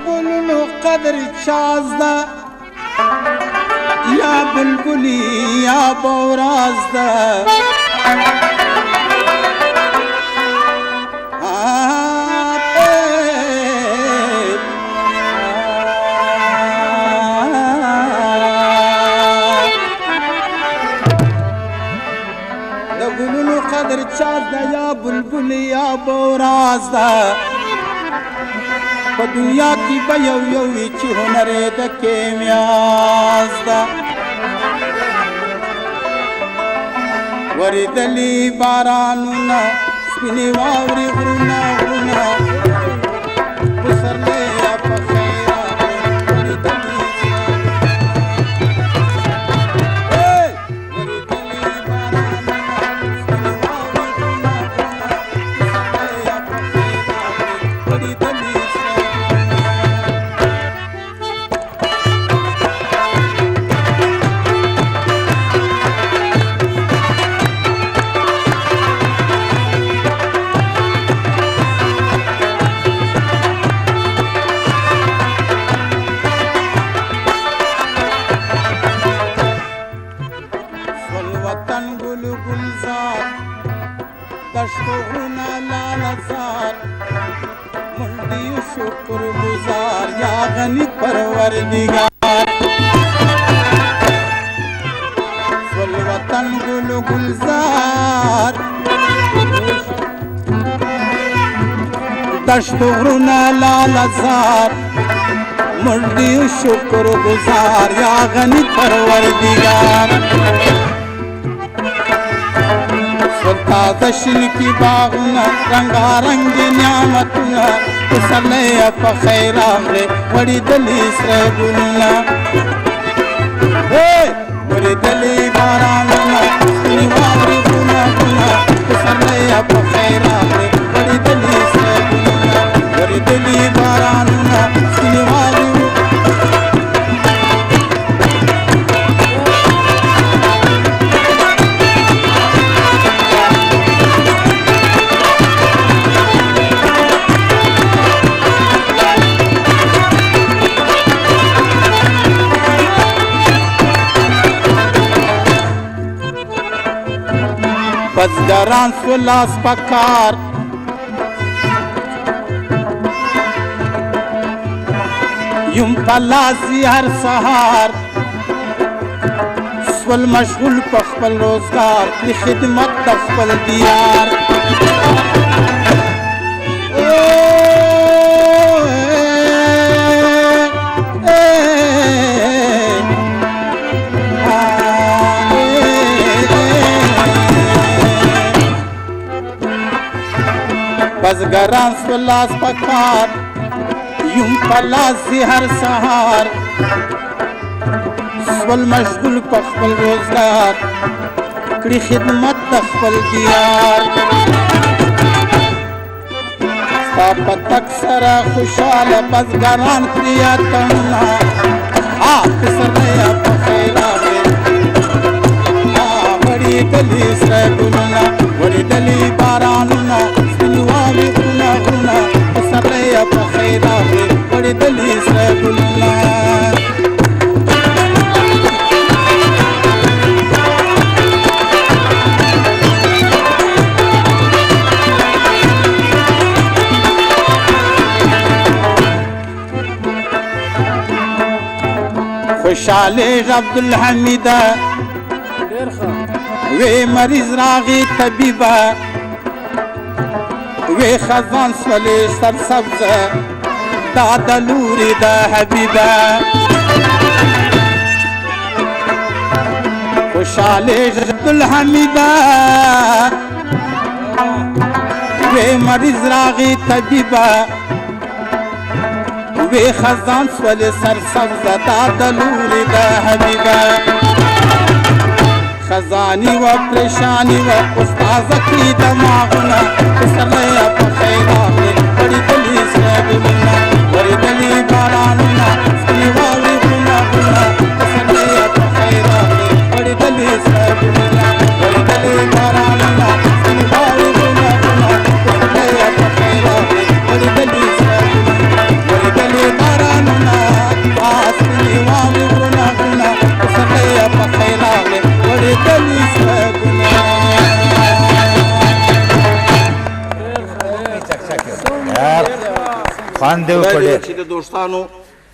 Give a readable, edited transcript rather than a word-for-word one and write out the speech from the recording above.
گلونو قدر چازده یا بلبلی یا بورازده گلونو قدر چازده یا بلبلی یا بورازده په دنیا کې به یو یو وي چې هنر یې د کیمیاز ده ورېدلي بارانونه سپینې واورې غرونه غرونه پسرلی یا پخی راغلی ورېدلي دشتغونه لالزار منډي شکر گزار یا غنی پروردگار سول وطن گل گلزار دشتغونه لالزار منډي شکر گزار یا غنی پروردگار تازه شین کی باغونه رنګارنګ نعمتونه پسرلی په خیر راغلی وړېدلي سره ګلونه وړېدلي بارانونه سپینې واورې غرونه غرونه پسرلی په خیر راغلی وړېدلي سره ګلونه وړېدلي بارانونه سپینې واورې بزګران سو لاس پکار یم پلاسي هر سهار سول مشغول په خپل روزګار د خدمت د خپل دیار بزګران سو لاس پکار یم پلاسي هر سهار سول مشغول په خپل روزګار کړي خدمت د خپل دیار ستا په تک سره خوشحاله بزګران کړي اتڼونه پسرلی په خیر راغلی وړېدلي سره ګلونه وړېدلي بارانونه سپینې واورې غرونه غرونه پسرلی په خیر راغلی وړېدلي سره ګلونه خوشحالی عبدالحمیده وی مریض راغی طبیبه وی خزان سولی سرسبزه دا د لورې د حبیبه خوشحالی عبدالحمیده وی مریض راغی طبیبه وی خزان سولی سرسبزه دا د لورې د حبیبه خزانی و پریشانی و استازه کړي دماغونه پسرلی باندې خدای دې وکړي چې د دوستانو